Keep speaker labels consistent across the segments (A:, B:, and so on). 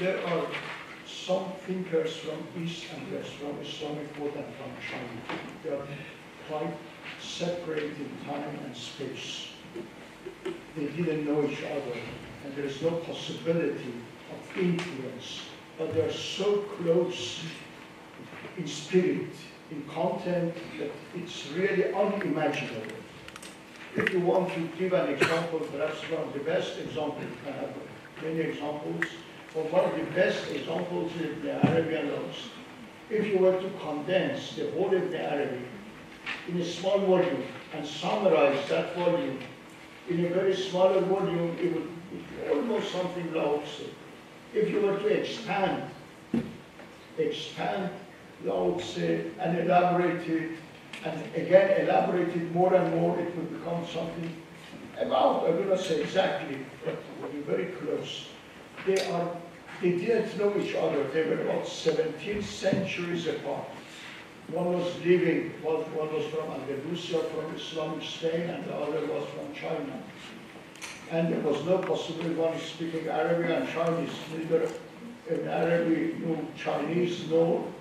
A: there are some thinkers from East and West, from Islamic world and from China. They are quite separate in time and space. They didn't know each other, and there is no possibility of influence, but they are so close in spirit, in content, that it's really unimaginable. If you want to give an example, perhaps one of the best examples, I have many examples, but one of the best examples is the Arabian laws. If you were to condense the whole of the Arabic in a small volume and summarize that volume in a very smaller volume, it would be almost something like if you were to expand Lao Tse and elaborate it, and again elaborate it more and more, it would become something about, I will not say exactly, but it would be very close. They didn't know each other. They were about 17 centuries apart. One was living, one was from Andalusia, from Islamic Spain, and the other was from China. And there was no possibility one is speaking Arabic and Chinese, neither in Arabic, no Chinese, no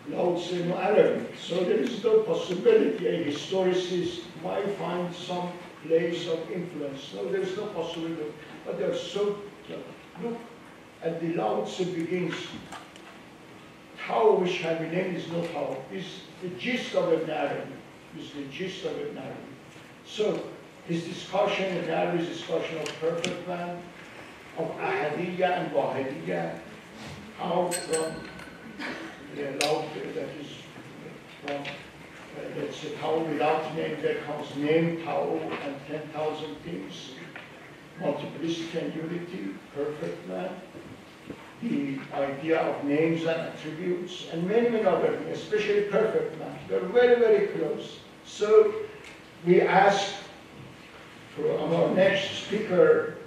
A: Lao Tse, no Arabic. So there is no possibility a historicist might find some place of influence. No, there is no possibility. But they are so, look at the Lao Tse begins. Tao, which can be named, is not Tao. Is the gist of Ibn Arabi. Is the gist of Ibn Arabi. So his discussion in Arabic is discussion of perfect man, of Ahadiyya and Wahidiyya, how from the Lao, that is from, let's say, Tao without name, there comes name, Tao, and 10,000 things, multiplicity and unity, perfect man, the idea of names and attributes, and many, many other things, especially perfect man. They're very, very close. So we ask for our next speaker,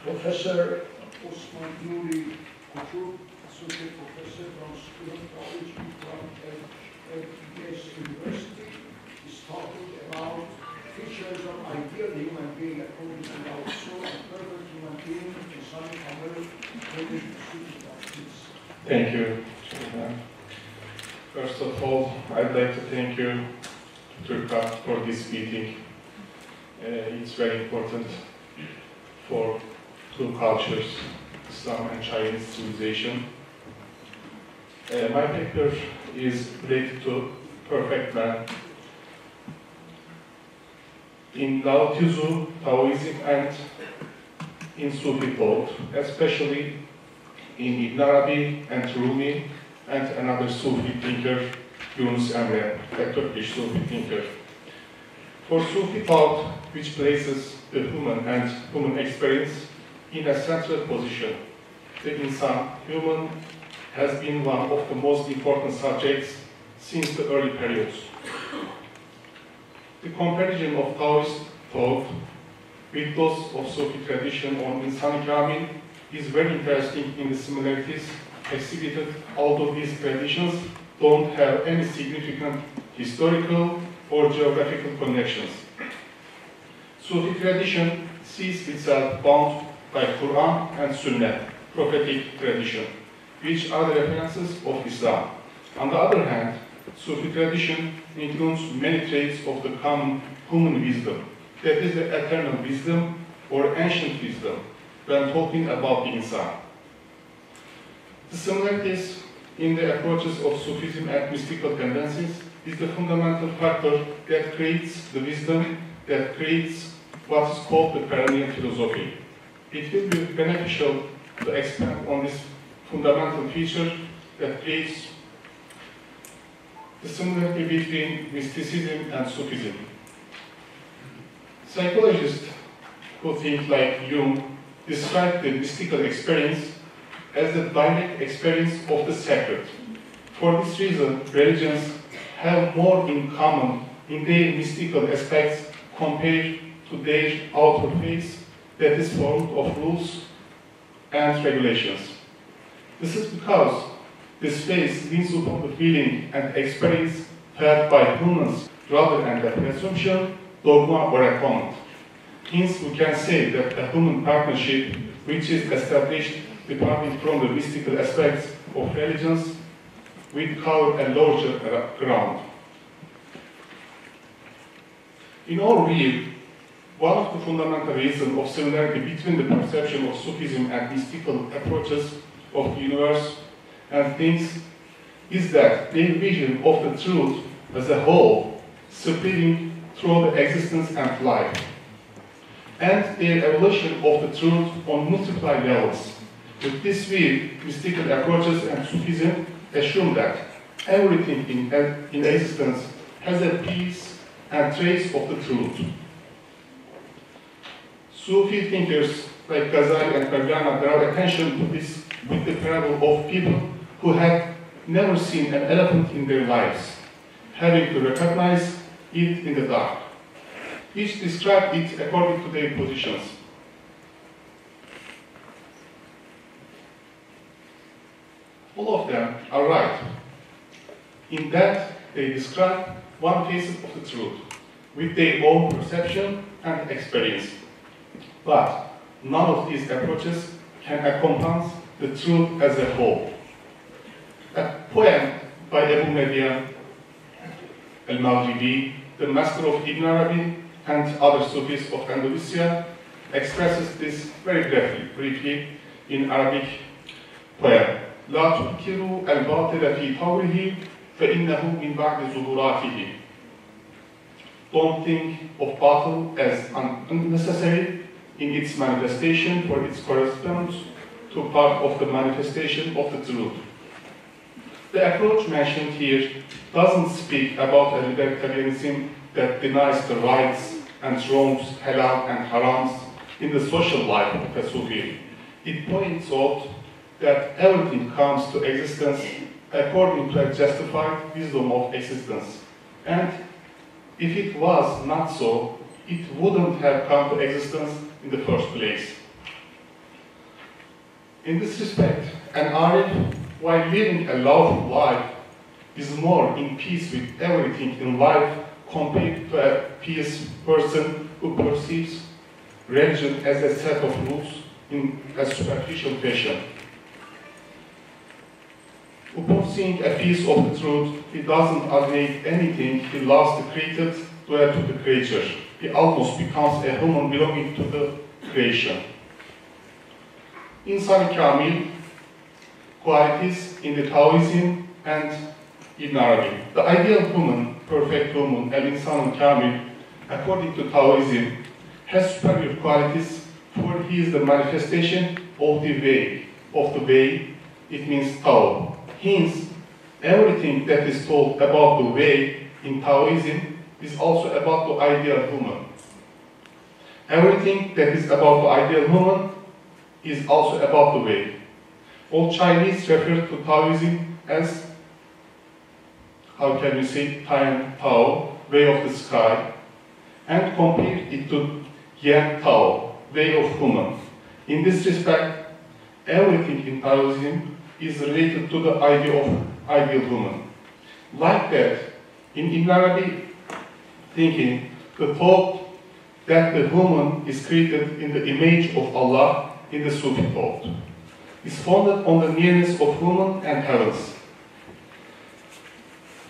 A: Professor Osman Nuri Kufur, Associate Professor from School of Theology from LBS University, is talking about features of ideal human being according to our soul and perfect human being, Islamic Hamel, according to
B: Thank you, Chairman. First of all, I'd like to thank you, Turka, for this meeting. It's very important for two cultures, Islam and Chinese civilization. My paper is related to perfect man. In Lao Tzu, Taoism, and in Sufi thought, especially in Ibn Arabi and Rumi, and another Sufi thinker, Yunus Emre, a Turkish Sufi thinker. For Sufi thought, which places the human and human experience in a central position, the insan, human, has been one of the most important subjects since the early periods. The comparison of Taoist thought with those of Sufi tradition on insan kamil is very interesting in the similarities exhibited, although these traditions don't have any significant historical or geographical connections. Sufi tradition sees itself bound by Quran and Sunnah, prophetic tradition, which are the references of Islam. On the other hand, Sufi tradition includes many traits of the common human wisdom, that is the eternal wisdom or ancient wisdom, when talking about the insan. The similarities in the approaches of Sufism and mystical tendencies is the fundamental factor that creates the wisdom, that creates what is called the perennial philosophy. It will be beneficial to expand on this fundamental feature that creates the similarity between mysticism and Sufism. Psychologists who think like Jung describe the mystical experience as the direct experience of the sacred. For this reason, religions have more in common in their mystical aspects compared to their outer face that is formed of rules and regulations. This is because this face leans upon the feeling and experience felt by humans rather than the presumption, dogma, or a comment. Hence, we can say that a human partnership which is established departing from the mystical aspects of religions, will cover a larger ground. In our view, one of the fundamental reasons of similarity between the perception of Sufism and mystical approaches of the universe and things is that their vision of the truth as a whole, spreading through the existence and life, and their evolution of the truth on multiple levels. With this view, mystical approaches and Sufism assume that everything in existence has a piece and trace of the truth. Sufi thinkers like Ghazali and Mevlana draw attention to this with the parable of people who had never seen an elephant in their lives, having to recognize it in the dark. Each described it according to their positions. All of them are right, in that they describe one facet of the truth, with their own perception and experience. But none of these approaches can encompass the truth as a whole. A poem by Abu Median al-Mawjidi, the master of Ibn Arabi, and other Sufis of Andalusia, expresses this very briefly in Arabic poem. لا تنكروا الباطل في طوره فإنه من بعد ظهوراته. Don't think of battle as unnecessary in its manifestation, for it corresponds to part of the manifestation of the truth. The approach mentioned here doesn't speak about a libertarianism that denies the rights and wrongs, halal and harams, in the social life of a Sufi. It points out that everything comes to existence according to a justified wisdom of existence. And if it was not so, it wouldn't have come to existence in the first place. In this respect, an Arif, while living a lawful life, is more in peace with everything in life compared to a pious person who perceives religion as a set of rules in a superficial fashion. Upon seeing a piece of the truth, he doesn't alienate anything he loves the created to the creature. He almost becomes a human belonging to the creation. İnsan-ı Kamil qualities in the Taoism and Ibn Arabi. The ideal human, perfect human, al-İnsan-ı Kamil, according to Taoism, has superior qualities, for he is the manifestation of the way. Of the way, it means Tao. Hence, everything that is told about the way in Taoism is also about the ideal human. Everything that is about the ideal human is also about the way. All Chinese refer to Taoism as, how can we say, Tian Tao, way of the sky, and compare it to Yan Tao, way of human. In this respect, everything in Taoism is related to the idea of ideal human. Like that, in Ibn Arabi thinking, the thought that the human is created in the image of Allah in the Sufi thought is founded on the nearness of human and heavens.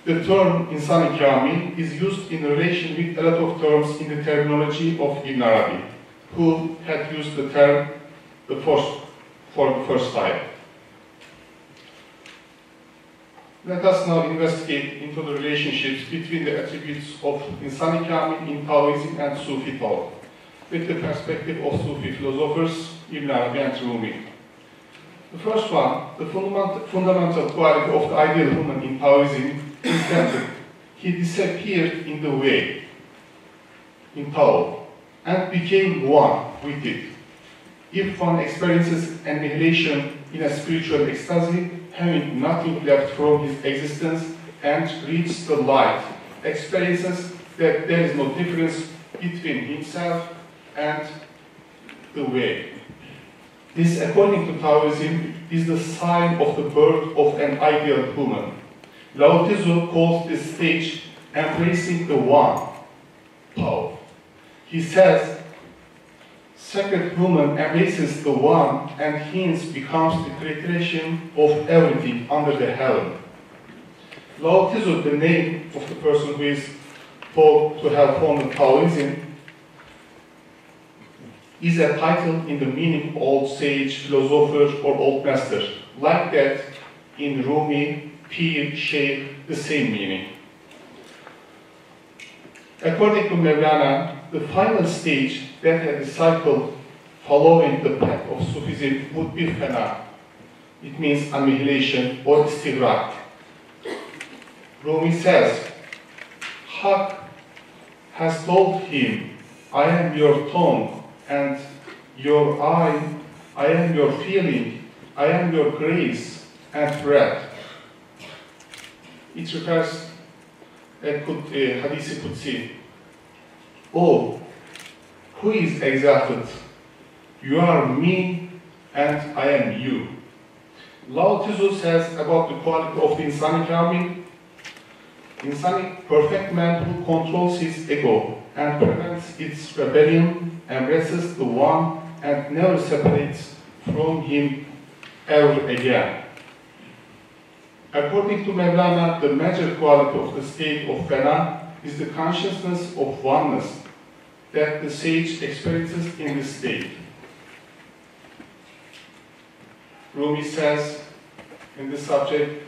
B: The term İnsan-ı Kamil is used in relation with a lot of terms in the terminology of Ibn Arabi, who had used the term for the first time. Let us now investigate into the relationships between the attributes of İnsan-ı Kamil in Taoism and Sufi thought, with the perspective of Sufi philosophers Ibn Arabi and Rumi. The first one, the fundamental quality of the ideal human in Taoism is that he disappeared in the way, in Tao, and became one with it. If one experiences annihilation in a spiritual ecstasy, having nothing left from his existence, and reaches the light, experiences that there is no difference between himself and the way. This, according to Taoism, is the sign of the birth of an ideal human. Lao Tzu calls this stage embracing the one, Tao. He says, Sacred woman embraces the one and hence becomes the creation of everything under the heaven. Lao Tzu, the name of the person who is thought to have founded Taoism, is a title in the meaning old sage, philosopher, or old master. Like that, in Rumi, Pir, Sheikh, the same meaning. According to Mevlana, the final stage that a disciple following the path of Sufism would be fena. It means annihilation or istighraq. Rumi says, Hak has told him, I am your tongue and your eye, I am your feeling, I am your grace and breath. It refers a Hadith Qudsi. Oh, who is exalted? You are me and I am you. Lao Tzu says about the quality of the Insani Kamil, Insani, perfect man who controls his ego and prevents its rebellion, embraces the one and never separates from him ever again. According to Mevlana, the major quality of the state of fena is the consciousness of oneness that the sage experiences in this state. Rumi says in this subject,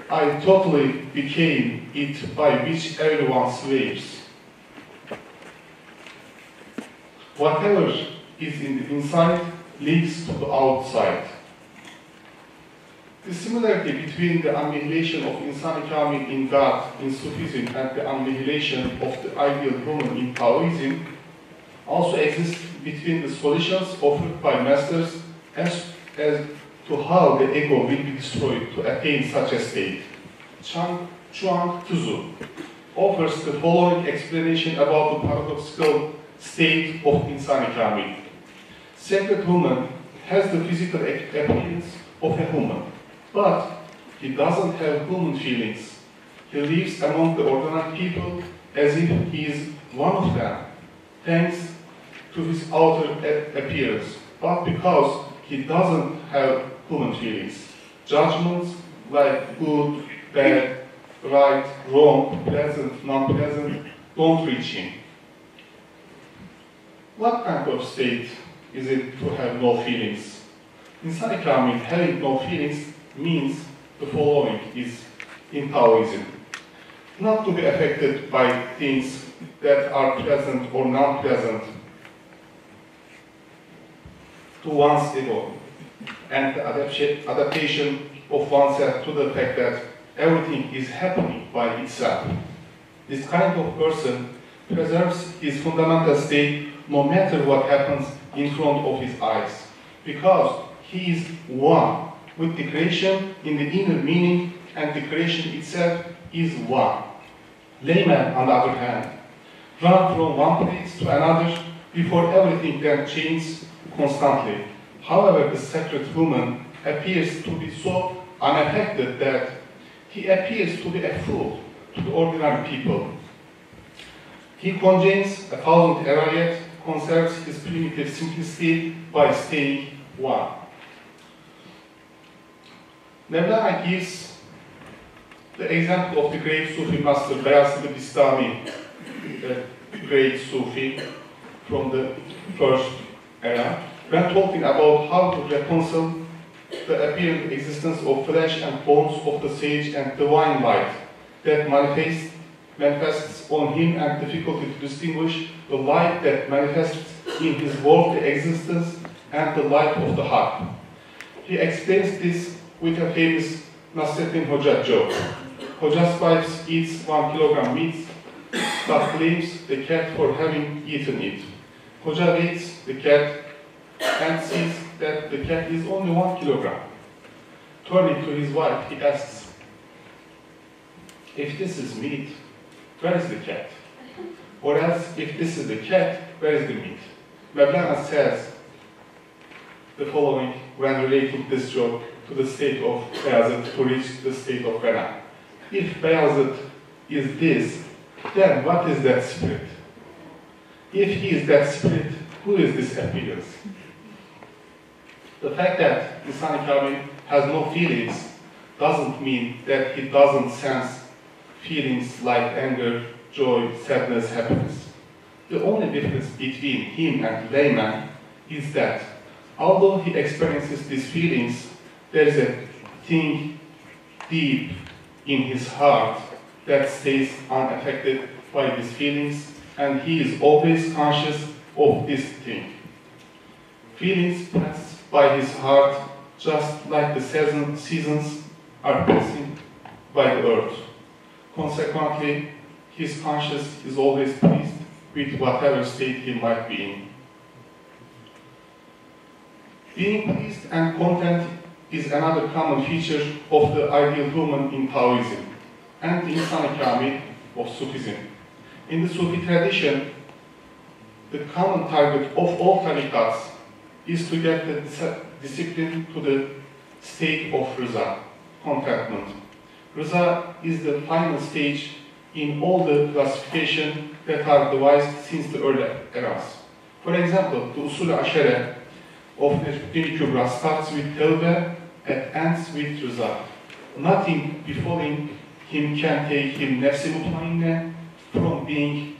B: I totally became it by which everyone slaves. Whatever is in the inside leads to the outside. The similarity between the annihilation of Insani Kamil in God, in Sufism, and the annihilation of the ideal woman in Taoism also exists between the solutions offered by masters as to how the ego will be destroyed to attain such a state. Chuang Tzu offers the following explanation about the paradoxical state of Insani Kamil. Sacred woman has the physical appearance of a woman, but he doesn't have human feelings. He lives among the ordinary people as if he is one of them, thanks to his outer appearance, but because he doesn't have human feelings. Judgments like good, bad, right, wrong, pleasant, non-pleasant don't reach him. What kind of state is it to have no feelings? Insani Kamil, having no feelings means the following is in Taoism. Not to be affected by things that are pleasant or non-pleasant to one's ego, and the adaptation of oneself to the fact that everything is happening by itself. This kind of person preserves his fundamental state no matter what happens in front of his eyes, because he is one with the creation in the inner meaning, and the creation itself is one. Layman, on the other hand, run from one place to another before everything can change constantly. However, the sacred woman appears to be so unaffected that he appears to be a fool to the ordinary people. He contains 1,000 errors yet conserves his primitive simplicity by staying one. Mevlana gives the example of the great Sufi master Bayazid Bistami, the great Sufi from the first era, when talking about how to reconcile the apparent existence of flesh and bones of the sage and divine light that manifests on him, and difficulty to distinguish the light that manifests in his worldly existence and the light of the heart. He explains this with a famous Nasreddin Hoca joke. Hoca's wife eats 1 kilogram meat, but blames the cat for having eaten it. Hoca eats the cat and sees that the cat is only 1 kilogram. Turning to his wife, he asks, if this is meat, where is the cat? Or else, if this is the cat, where is the meat? Mevlana says the following when relating this joke to the state of Bayazid to reach the state of Fena. If Bayazid is this, then what is that spirit? If he is that spirit, who is this appearance? The fact that İnsan-ı Kamil has no feelings doesn't mean that he doesn't sense feelings like anger, joy, sadness, happiness. The only difference between him and layman is that although he experiences these feelings, there is a thing deep in his heart that stays unaffected by these feelings, and he is always conscious of this thing. Feelings pass by his heart just like the seasons are passing by the earth. Consequently, his conscience is always pleased with whatever state he might be in. Being pleased and content is another common feature of the ideal human in Taoism and the İnsan-ı Kamil of Sufism. In the Sufi tradition, the common target of all tarikats is to get the discipline to the state of Rıza, contentment. Rıza is the final stage in all the classifications that are devised since the early eras. For example, the Usul-i Aşere of Necmuddin Kübra starts with Tevbe and ends with Rıza. Nothing befalling him can take him nefs-i mutmainne from being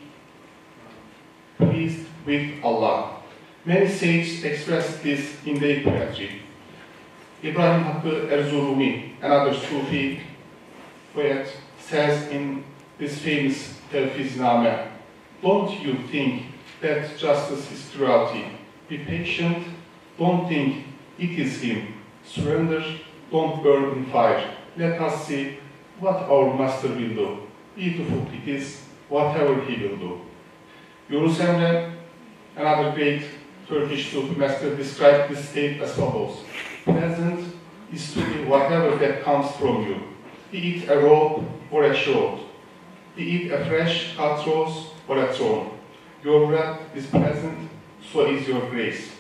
B: pleased with Allah. Many sages express this in their poetry. İbrahim Hakkı Erzurumi, another Sufi poet, says in this famous Telfizname, "Don't you think that justice is cruelty? Be patient, don't think it is him. Surrender, don't burn in fire. Let us see what our master will do. Beautiful it is, whatever he will do." Yunus Emre, another great Turkish Sufi master, described this state as follows: "Pleasant is to be whatever that comes from you, be it a robe or a shirt, be it a fresh cut rose or a throne. Your breath is pleasant, so is your grace."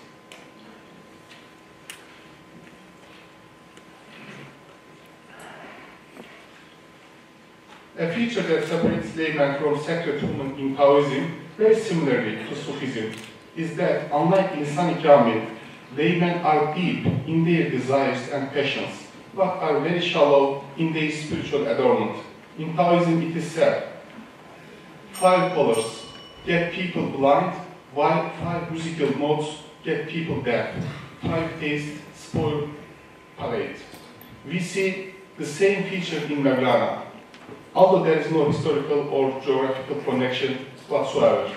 B: A feature that separates layman from sacred human in Taoism, very similarly to Sufism, is that unlike İnsan-ı Kamil, laymen are deep in their desires and passions, but are very shallow in their spiritual adornment. In Taoism it is said, 5 colors get people blind, while 5 musical notes get people deaf. 5 tastes spoil palate. We see the same feature in Mevlana, although there is no historical or geographical connection whatsoever.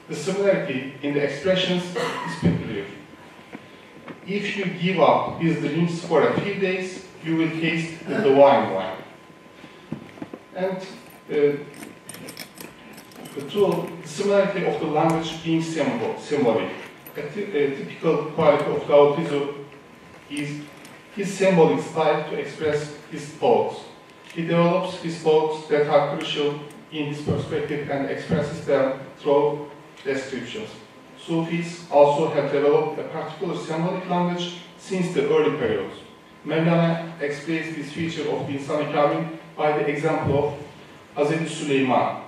B: The similarity in the expressions is peculiar. If you give up his drinks for a few days, you will taste the divine wine. And the similarity of the language being symbolic. A typical quality of Laotizu is his symbolic style to express his thoughts. He develops his thoughts that are crucial in his perspective and expresses them through descriptions. Sufis also have developed a particular symbolic language since the early periods. Mevlana explains this feature of the İnsan-ı Kamil by the example of Hazreti Süleyman,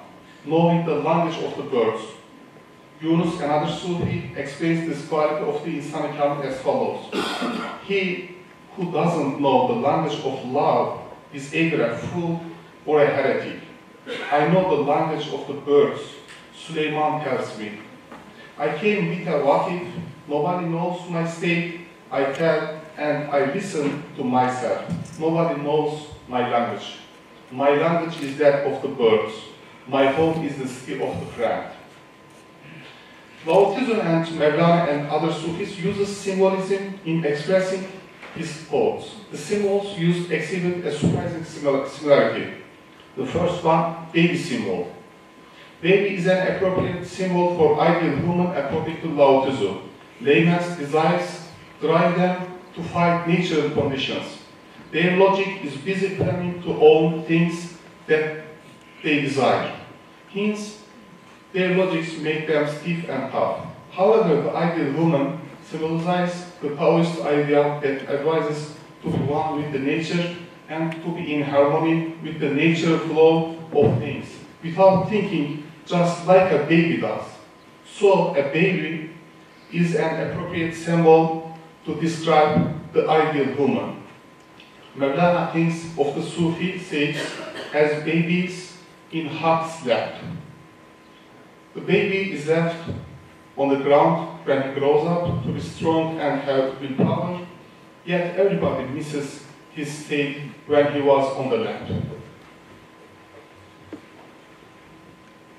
B: knowing the language of the birds. Yunus, another Sufi, explains this quality of the İnsan-ı Kamil as follows: "He who doesn't know the language of love is either a fool or a heretic. I know the language of the birds," Süleyman tells me. "I came with a wakif, nobody knows my state, I tell and I listen to myself. Nobody knows my language. My language is that of the birds. My home is the city of the friend." Laotizu and Mevlana and other Sufis uses symbolism in expressing his thoughts. The symbols used exhibit a surprising similarity. The first one, baby symbol. Baby is an appropriate symbol for ideal human according to Laotizu. Layman's desires drive them to fight natural conditions. Their logic is busy planning to own things that they desire. Hence, their logics make them stiff and tough. However, the ideal human symbolizes the Taoist ideal that advises to be one with the nature and to be in harmony with the natural flow of things, without thinking just like a baby does. So a baby is an appropriate symbol to describe the ideal woman. Mevlana thinks of the Sufi sages as babies in heart's lap. The baby is left on the ground when he grows up to be strong and have willpower, yet everybody misses his state when he was on the lap.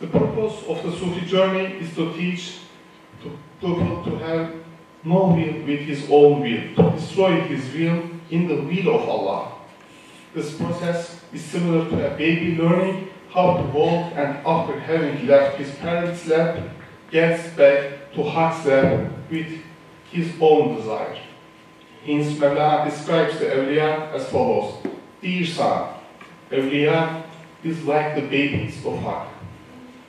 B: The purpose of the Sufi journey is to teach people to have no will with his own will, to destroy his will in the will of Allah. This process is similar to a baby learning how to walk, and after having left his parents' lap, gets back to heart's lap with his own desire. Hence, Mevlana describes the awliya as follows: Dear son, awliya is like the babies of Haqq.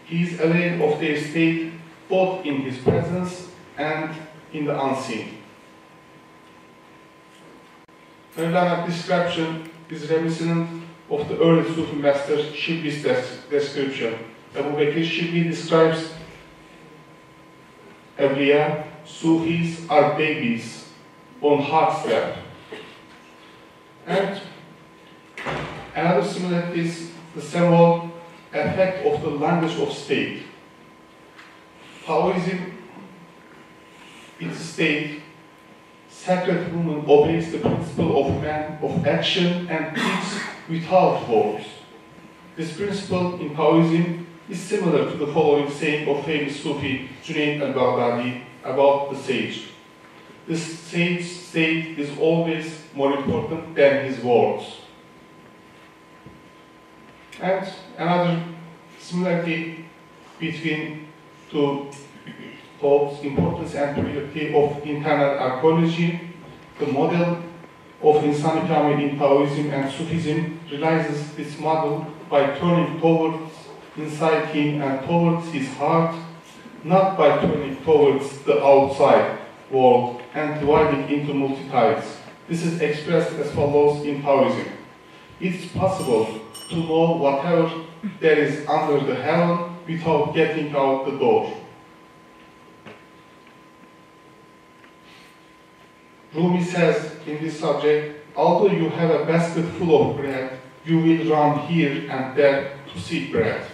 B: He is aware of their state both in his presence and in the unseen. Mevlana's description is reminiscent of the early Sufi master Shibli's description. Abu Bakr Shibli describes awliya, Sufis are babies on heart's lap. And another similarity is the symbol effect of the language of state. Taoism, its state, sacred woman obeys the principle of man of action and speaks without words. This principle in Taoism is similar to the following saying of famous Sufi Junaid al-Baghdadi about the sage. This sage state is always more important than his words. And another similarity between two thoughts, importance and priority of internal archaeology, the model of Insan-ı Kamil in Taoism and Sufism realizes this model by turning towards inside him and towards his heart, not by turning towards the outside world and dividing into multitudes. This is expressed as follows in Taoism. It is possible to know whatever there is under the heaven without getting out the door. Rumi says in this subject, although you have a basket full of bread, you will run here and there to seek bread.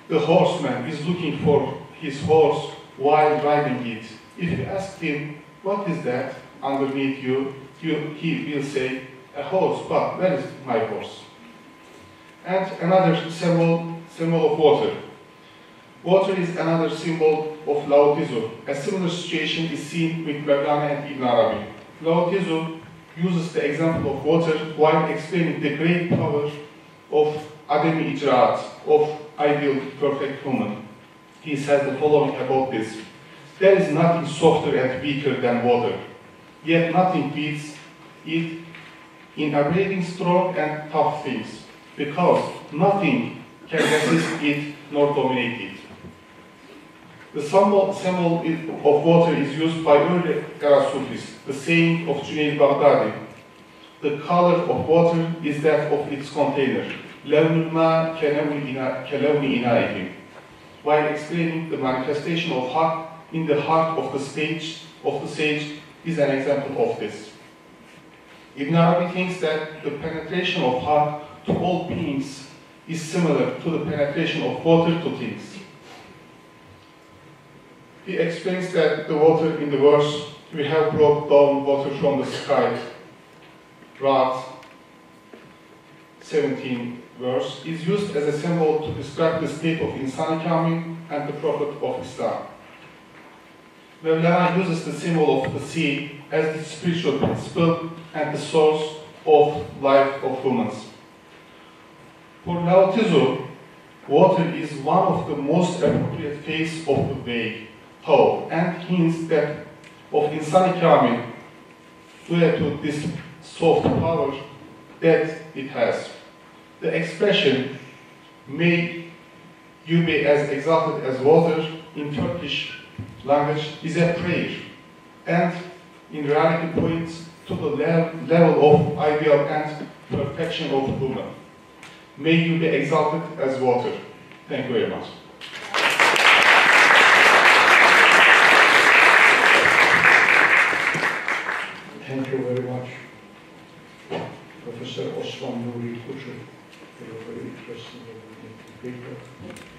B: The horseman is looking for his horse while riding it. If you ask him, what is that underneath you, he will say, a horse, but where is my horse? And another symbol of water. Water is another symbol of Lao Tzu. A similar situation is seen with Mevlana and Ibn Arabi. Lao Tzu uses the example of water while explaining the great power of Adem-i Icraat, of ideal perfect woman. He says the following about this: there is nothing softer and weaker than water, yet nothing beats it in arraying strong and tough things, because nothing can resist it nor dominate it. The symbol of water is used by early era Sufis, the saying of Junaid Baghdadi. The color of water is that of its container, لَوْنُ الْمَا كَلَوْنِ إِنَائِهِمْ, while explaining the manifestation of Haqq in the heart of the sage is an example of this. Ibn Arabi thinks that the penetration of Haqq to all beings is similar to the penetration of water to things. He explains that the water in the verse, we have brought down water from the sky, Ra'd 17 verse, is used as a symbol to describe the state of Insan-ı Kamil and the Prophet of Islam. Mevlana uses the symbol of the sea as the spiritual principle and the source of life of humans. For Lao Tzu, water is one of the most appropriate face of the way, Tao, and hints that of Insan-ı Kamil due to this soft power that it has. The expression, may you be as exalted as water, in Turkish language is a prayer, and in reality points to the level of ideal and perfection of woman. May you be exalted as water. Thank you very much.
A: thank you very much, Professor Osman Nuri Kuchu, for your very interesting paper.